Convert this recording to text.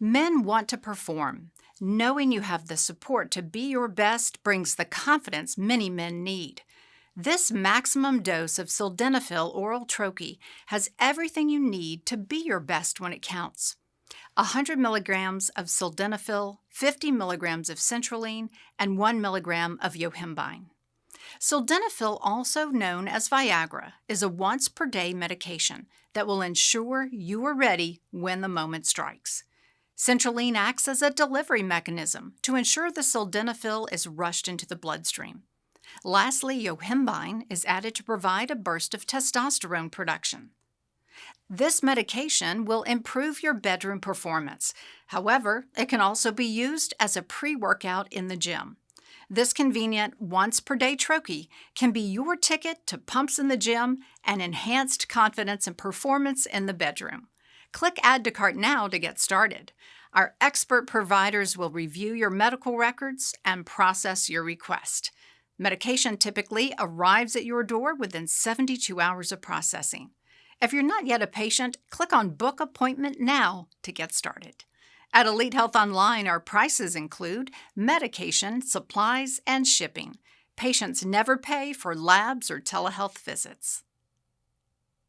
Men want to perform. Knowing you have the support to be your best brings the confidence many men need. This maximum dose of Sildenafil oral troche has everything you need to be your best when it counts. 100 milligrams of sildenafil, 50 milligrams of citrulline, and 1 milligram of Yohimbine. Sildenafil, also known as Viagra, is a once-per-day medication that will ensure you are ready when the moment strikes. Citruline acts as a delivery mechanism to ensure the sildenafil is rushed into the bloodstream. Lastly, Yohimbine is added to provide a burst of testosterone production. This medication will improve your bedroom performance. However, it can also be used as a pre-workout in the gym. This convenient once-per-day troche can be your ticket to pumps in the gym and enhanced confidence and performance in the bedroom. Click Add to Cart now to get started. Our expert providers will review your medical records and process your request. Medication typically arrives at your door within 72 hours of processing. If you're not yet a patient, click on Book Appointment Now to get started. At Elite Health Online, our prices include medication, supplies, and shipping. Patients never pay for labs or telehealth visits.